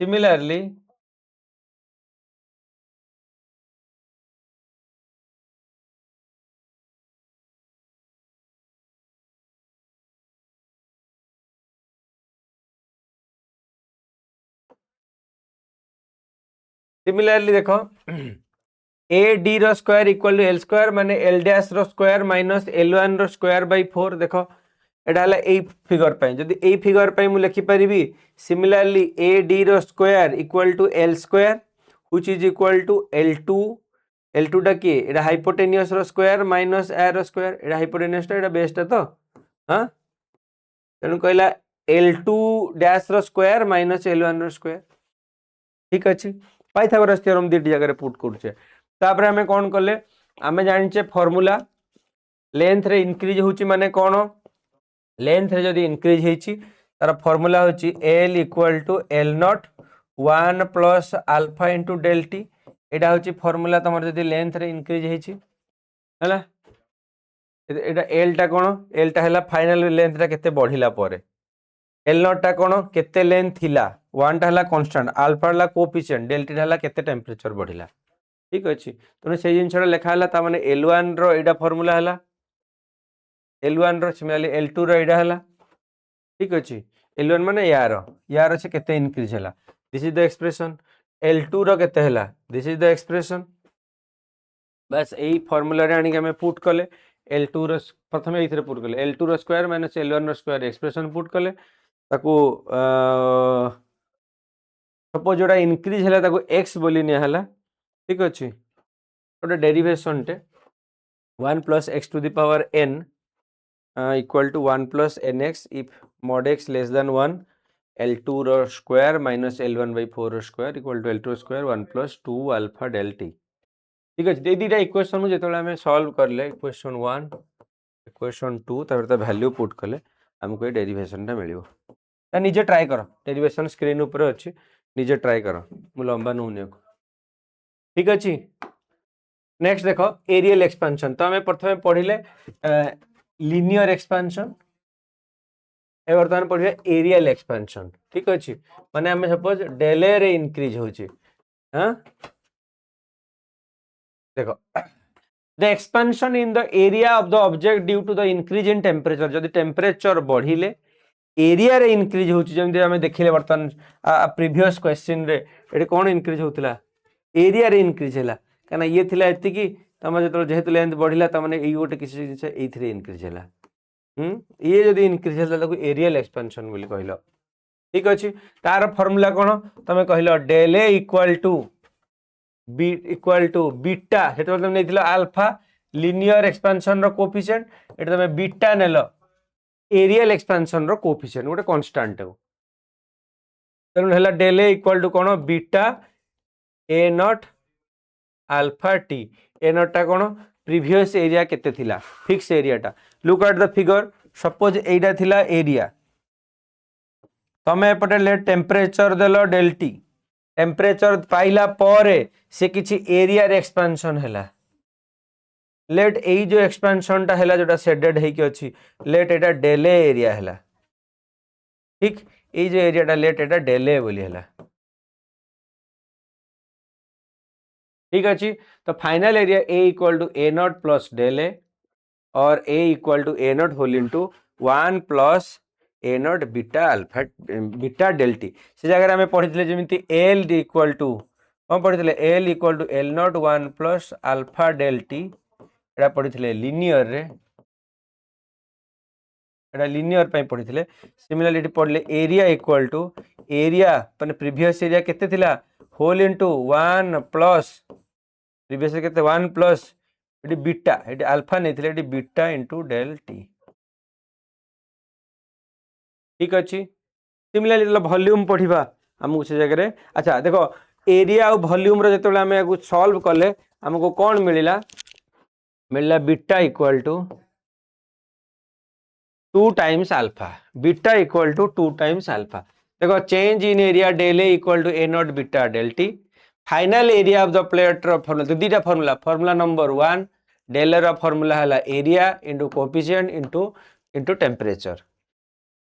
सिमिलरली देखो AD रो square equal to L square माने L डैश रो स्क्वायर माइनस L1 रो स्क्वायर बाय 4 देखो एटा हला ए फिगर पय जदी ए फिगर पय मु लिखि परिबी सिमिलरली AD रो square equal to L square which is equal to L2 टा के एटा हाइपोटेन्यूस रो स्क्वायर माइनस a रो स्क्वायर एटा हाइपोटेन्यूस टा एटा बेस टा तो हां तेनु कहला L2 डैश रो स्क्वायर माइनस L1 रो स्क्वायर ठीक अछि पाइथागोरस थ्योरम दी जगह रे पुट करछे तापर हमें कोन करले हमें जानिचे फार्मूला लेंथ रे इंक्रीज होची माने कोन लेंथ रे जदी इंक्रीज हेची तार फार्मूला होची L equal to L not 1 plus alpha into del T एटा होची फार्मूला तमर जदी लेंथ रे इंक्रीज हेची हला एटा L टा कोन L टा हला फाइनल लेंथ रा केते बढ़िला परे L नॉट टा कोन केते लेंथ थिला 1 टा हला कांस्टेंट अल्फा हला कोएफिशिएंट डेल टी हला केते टेंपरेचर बढ़िला ठीक अछि तने से जिनछडा लेखा हला ता माने L1 रो एटा फार्मूला हला L1 रो सिमिलरली L2 रो एटा हला ठीक अछि L1 माने यार से केते इंक्रीज हला this is the expression L2 रो केते हला दिस इज द एक्सप्रेशन बस एई फार्मूला रे आनी के हमें पुट कले L2 रो प्रथमे एथिरे पुट कले L2 रो स्क्वायर माइनस L1 रो स्क्वायर एक्सप्रेशन पुट कले ताकू सपोज जोड़ा इंक्रीज हला ताकू x बोली निया हला ठीक अछि ओटा डेरिवेशन टे 1 plus x to the power n equal to 1 plus nx if mod x less than 1 L2 रो स्क्वायर माइनस L1 by 4 रो square equal to L2 square 1 plus 2 alpha del T ठीक अछि दे दीटा इक्वेशन को जेतले हमें solve करले equation 1 equation 2 तापर ता value put करले हमको डेरिवेशन टा मिलियो ता निजे ट्राई करो डेरिवेशन स्क्रीन ऊपर अछि निजे ट्राई करो मु लंबा नहुने ठीक अछि नेक्स्ट देखो एरियल एक्सपेंशन तो हमें प्रथमे पढ़िले लीनियर एक्सपेंशन ए वर्तमान पढ़िले एरियल एक्सपेंशन ठीक अछि माने हमें सपोज डेल ए रे इंक्रीज होची हां देखो the expansion in the area of the object due to the increase in temperature जदि टेम्परेचर बढ़िले एरिया रे इंक्रीज होची जेमति हमें देखिले वर्तमान प्रीवियस क्वेश्चन रे एटे कोन इंक्रीज होतला एरिया रे इंक्रीज हैला काना ये थिला एति की तमे जेतो जेहेतु लेंथ बढ़िला त माने एई गोटे किसी जिंस एथिरे इंक्रीज हैला ये जदि इंक्रीज हैला ताको एरियल एक्सपेंशन बोली कहलो ठीक अछि तार फार्मूला कोन तमे कहलो del A equal to B equal to beta हेतो तुम नेथिलो अल्फा लीनियर एक्सपेंशन रो कोएफिशिएंट एटा तुम बीटा नेलो एरियल एक्सपेंशन रो कोएफिशिएंट गोटे कांस्टेंट हो तनु हला डेल ए इक्वल टू कोन beta A not alpha T A not टा कोन प्रीवियस एरिया केते थिला फिक्स एरियाटा look at the figure suppose एटा थिला एरिया तमे एपटे लेट टेम्परेचर देलो डेल्टी टेम्परेचर पाइला परे से किछि एरिया रे एक्सपेंशन हैला लेट एई जो एक्सपेंशन टा हैला जोटा शेडेड हेकी अछि लेट एटा डेले एरिया हैला ठीक एई जो एरिया टा लेट एटा डेले बोली हैला ठीक अछि तो final area A equal to A not plus डेले और A equal to A not whole into 1 plus A not beta alpha beta del T से जगह हमें पढ़िथिले जेमिति L इक्वल टू हम पढ़िथिले L equal to L not 1 plus alpha del T एटा पढ़िथिले लिनियर रे एटा लिनियर पे पढ़िथिले सिमिलरली एटी पढ़ले एरिया इक्वल टू एरिया माने प्रीवियस एरिया केते थिला होल इनटू 1 प्लस प्रीवियस केते 1 प्लस एटी बीटा एटी अल्फा नेथिले एटी बीटा इनटू डेल टी ठीक अछि सिमिलरली वॉल्यूम पढ़िबा हमकु से जगह रे अच्छा देखो एरिया और वॉल्यूम रो जेतेले हमें एगु सॉल्व करले हमको कोन मिलिला beta equal to 2 times alpha beta equal to 2 times alpha देखो change in area del A equal to A not beta del T final area of the plate रो फार्मूला तो दीटा फार्मूला फार्मूला नंबर 1 डेल रो formula हला area into coefficient into temperature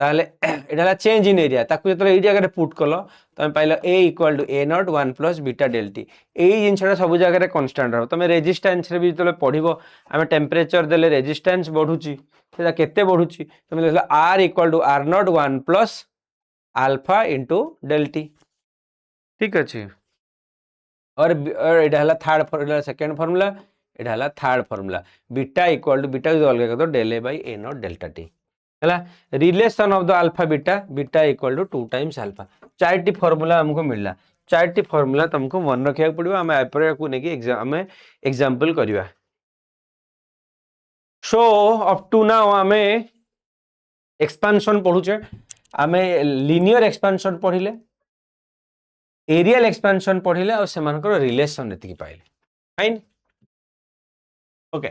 ताले एडाला change in area ताकू जतले एई जगह रे पुट कलो तमे पाइलो a equal to a not 1 plus beta del T एई जिंसडा सब जगह रे कांस्टेंट रहो तमे रेजिस्टेंस रे भी जतले पढिबो हमें टेम्परेचर देले रेजिस्टेंस बढ़ुची सेटा केते बढ़ुची तमे देखला r equal to r not 1 plus alpha into del T ठीक अछि और एडा हला थर्ड फार्मूला सेकंड फार्मूला एडा हला third formula beta equal to beta जो अलग कर दो del a by a not delta t हला relation of the alpha beta beta equal to 2 times alpha चारटी फार्मूला हमको मिलला चारटी फार्मूला तुमको मन रखिया पड़िबो हम एपर को नेकी एग्जाम में एग्जांपल करबा सो अप टू नाउ हमें एक्सपेंशन पढुचे हमें लीनियर एक्सपेंशन पढिले एरियल एक्सपेंशन पढिले और सेमानकर रिलेशन एतिकी पाइले fine okay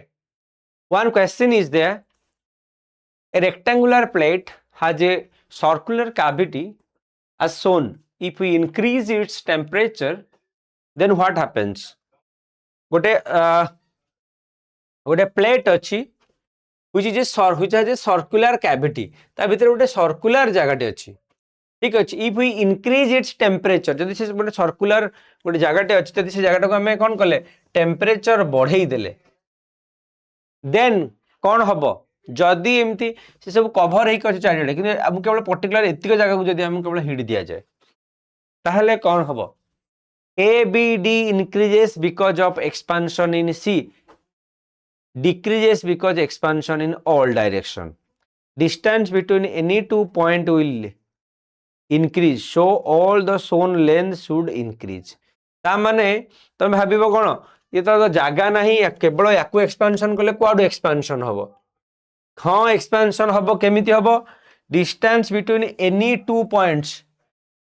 one question is there A rectangular plate has a circular cavity as shown. If we increase its temperature, then what happens? गोटे प्लेट अच्छी which has a circular cavity. ता भीतर गोटे circular जगह अच्छी ठीक अच्छी if we increase its temperature जदि से गोटे circular गोटे जगह अच्छी जदि से जगह को हमें कौन कले टेम्परेचर बढ़ाई देले then कौन हबो जदि एमती से सब कवर हेक अछि चारिडे कि हम केवल पर्टिकुलर एतिक जगह को जदि हम केवल हिट दिया जाए ताहले कौन हबो A B D increases because of expansion in C decreases because expansion in all direction distance between any two point will increase so all the shown length should increase ता माने तुम भाबिबो कोन ये तो जागा नहीं केवल याकू एक्सपेंशन कले कोआडू एक्सपेंशन हबो हाँ एक्सपेंशन हबो केमिति हबो distance between any two points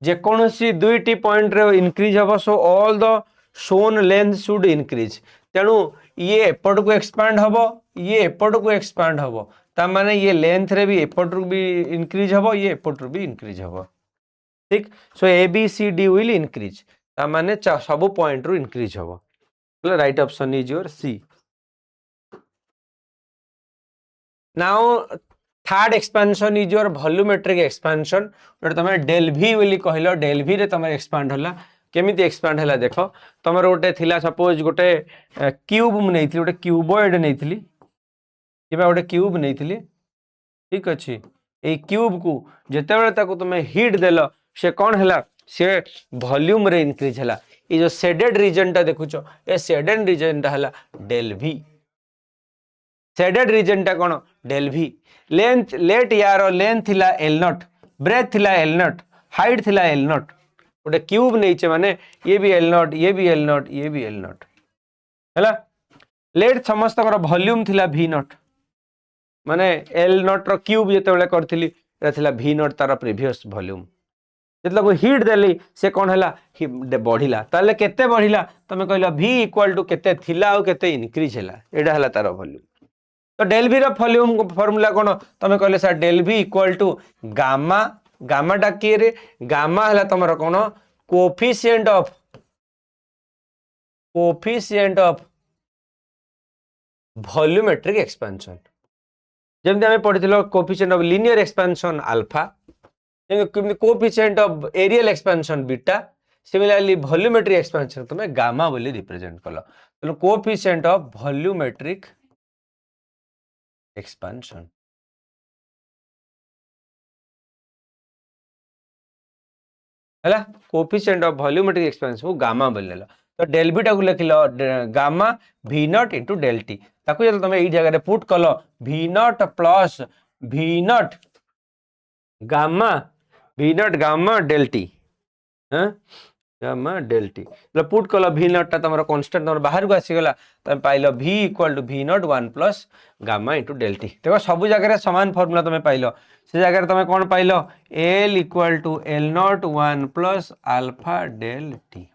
जे कोनोसी दुईटी पॉइंट रे इंक्रीज हबो so all the shown length should increase तेनु ये एपट को एक्सपांड हबो ये एपट को एक्सपांड हबो ता माने ये लेंथ रे भी एपट रू भी इंक्रीज हबो ये एपट रू भी इंक्रीज हबो ठीक so A B C D will increase ता माने सब पॉइंट रू इंक्रीज हबो right option is your C Now third expansion is your volumetric expansion तमे del v बोली कहलो del v रे तमे एक्सपांड होला केमिति एक्सपांड होला देखो तमर गोटे थिला सपोज गोटे क्यूब मु नैथिली गोटे क्यूबॉइड नैथिली किबा गोटे क्यूब नैथिली ठीक अछि ए क्यूब को जेते बेले ताको तमे हीट देलो से कोन हला से वॉल्यूम रे इंक्रीज हला ए जो शेडेड रीजन टा देखुचो ए शेडेड रीजन टा हला del v शेडेड रीजन टा कोन del v लेंथ लेट यार लेंथ थिला l नॉट ब्रेथ थिला l नॉट हाइट थिला l नॉट गोटे क्यूब नैचे माने ये भी l नॉट ये भी l नॉट ये भी l नॉट हैला लेट समस्त कर वॉल्यूम थिला v नॉट माने l नॉट रो क्यूब जेते बेले करथिली एटा थिला v नॉट तार प्रीवियस वॉल्यूम जितला हीट देली से कौन है बढ़िला ताले केते बढ़िला तुम कहल v इक्वल टू केते थिला और केते इनक्रीज हैला एडा हैला तार वॉल्यूम तो डेल v रो वॉल्यूम फार्मूला कोन तुम कहले sir del v equal to gamma gamma टा के रे गामा हैला तमरो कोन कोफिशिएंट ऑफ वॉल्यूमेट्रिक एक्सपेंशन जमते हमें पढ़िथिलो coefficient of linear expansion alpha coefficient of areal expansion beta similarly volumetric expansion तुम्हें गामा बोली रिप्रेजेंट कलो तो कोफिशिएंट ऑफ वॉल्यूमेट्रिक एक्सपेंशन हैला कोफिशिएंट ऑफ वॉल्यूमेट्रिक एक्सपेंशन को गामा बोल लेलो तो डेल बी टाकू लिखिलो gamma v naught into del T ताकू जब तुम एई जगह रे पुट कलो v naught plus v naught gamma del T हां गामा डेल टी मतलब पुट कलो v नॉट ता तमरो कांस्टेंट तमरो बाहर को आसी गला तुम पाइलो v equal to v naught 1 plus gamma into del T देखो सब जगह रे समान फार्मूला तुम पाइलो से जगह तुम कौन पाइल L equal to L not 1 plus alpha del T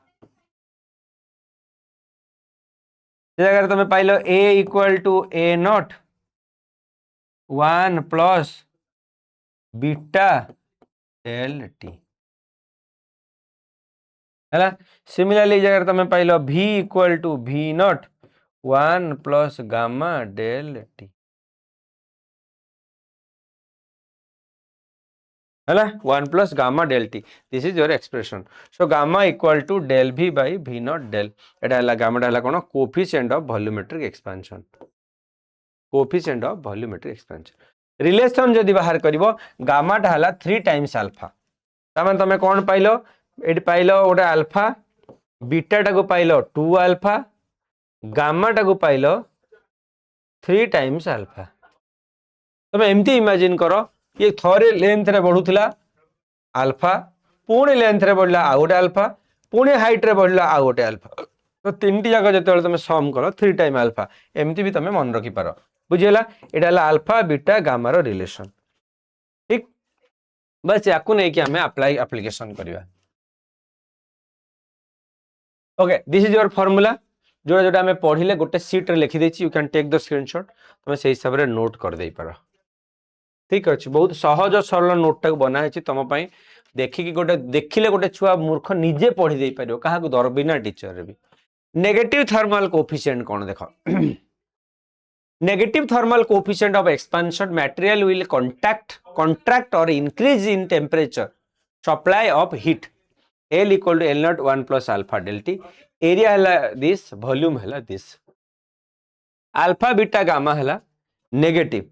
से जगह तुम पाइल A equal to A naught 1 plus beta del T है सिमिलरली जगह तुम पाइल v equal to v naught 1 plus gamma del T है 1 plus gamma del T this is your expression so gamma equal to del v by v naught delta हला गामाटा हला कोन coefficient of volumetric expansion relation जदि बाहर करिवो गामाटा हला 3 times alpha तमें तमे कोन पाइलो एटी पाइलो ओटे अल्फा बीटा टाको पाइलो 2 अल्फा गामा टाको पाइलो 3 टाइम्स अल्फा तमे एमती इमेजिन करो ये थोड़े लेंथ रे बढ़ुला अल्फा पुणी लेंथ रे बढ़ला आ गोटे अल्फा पुणी हाइट रे बढ़ला आ गोटे अल्फा तो तीन जाक जो तुम सम कर 3 टाइम अल्फा एमती भी तुम मन रखि पार बुझीगला एटा अल्फा बीटा गामार रिलेशन ठीक बस या नहीं आम एप्लिकेशन करवा okay this is your formula जोड़ा जोटा आम पढ़ले गोटे सीट रे लिखी देछि you can take the screenshot तुम से हिसाब रे नोट कर दे पार ठीक अच्छे बहुत सहज सरल नोटा को बनाई तुम देखिकी गोटे देखिले गोटे छुआ मूर्ख निजे पढ़ी दे पार क्या दर बिना टीचर भी नेगेटिव थर्मल कोफिशिएंट कौन देख negative thermal coefficient of expansion material will contract और increase in temperature supply of heat L equal to L not 1 plus alpha del T area है दिस वॉल्यूम है दिस अल्फा बीटा गामा है negative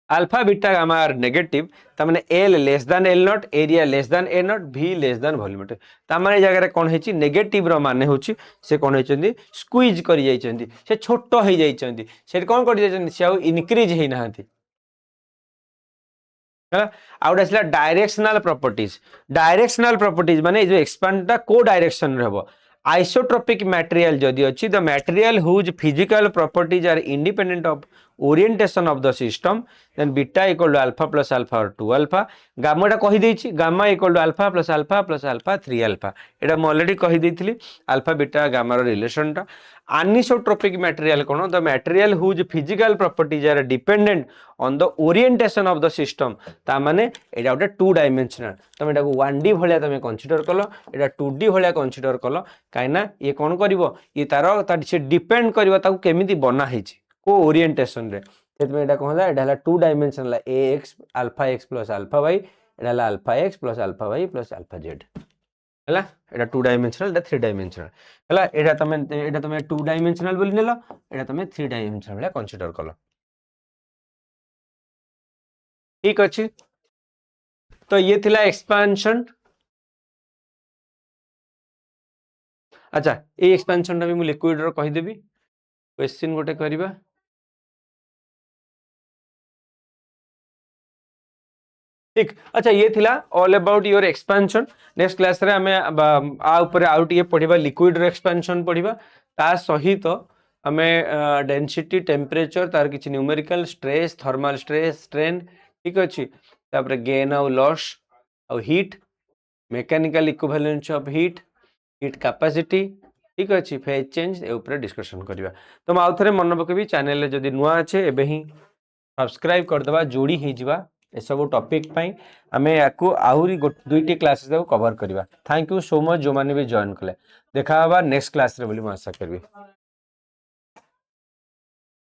alpha beta gamma are negative तमाने L less than L not area less than A not भी less than volumetric तमाने जगह कौन है negative रो माने होची से कौन है स्क्वीज कर जाइछंती से छोट हो जाइछंती से कौन कर जाइछंती से इनक्रीज हे नाहंती आउट आसला डायरेक्शनल प्रॉपर्टीज माने जो एक्सपेंड ता को डायरेक्शन रहबो आइसोट्रोपिक मटेरियल जदि अछि the material whose physical properties are independent of orientation of the system then beta equal to alpha plus alpha और 2 अल्फा गामाटा कहि देछि gamma equal to alpha plus 3 alpha एटा म ऑलरेडी कहि देथिली अल्फा बीटा गामा रो रिलेशन ता अनिसोट्रोपिक मटेरियल कोन the material whose physical properties are dependent on the orientation of the system ता माने एटा गोटे 2 डायमेंशनल तुम एटा को 1D भलिया तुम कंसीडर कलो एटा 2D भलिया कंसीडर कलो काइना ये कोन करिवो ये तार से डिपेंड करिवो ताको केमिति बना हिची को ओरिएंटेशन रे सेतमे एटा कहला एटा हला 2 dimensional ax alpha x plus alpha y एटा हला alpha x plus alpha y plus alpha z हला एटा 2 डायमेंशनल एटा 3 डायमेंशनल हला एटा तमे 2 डायमेंशनल बोली नेलो एटा तमे 3 डायमेंशनल भलिया कंसीडर कलो ठीक अछि तो ये थिला एक्सपेंशन अच्छा ए एक्सपेंशन टा भी मु लिक्विड रो कहि देबी क्वेश्चन गोटे करिबा ठीक अच्छा ये थिला all about your expansion next class रे हमें आ ऊपर आउट ये पढ़िबा लिक्विड रो एक्सपेंशन पढ़िबा ता सहित हमें डेंसिटी टेम्परेचर तार किछि numerical stress thermal stress strain ठीक अछि तापर गेन और लॉस और heat mechanical equivalence of heat, heat capacity, ठीक अच्छे फेज चेंज ए ऊपर डिस्कशन करवा। तो मैं आउ थे मन पकेबी चैनल जदि नुआ अच्छे एबे ही सब्सक्राइब करदे जोड़ी हो सब टॉपिक पई आमे याकू आहुरी दुईटी क्लासेस कवर करवा। थैंक यू सो मच जो माने भी जॉइन कले। देखा नेक्स्ट क्लास रे बोली मैं आशा करबी।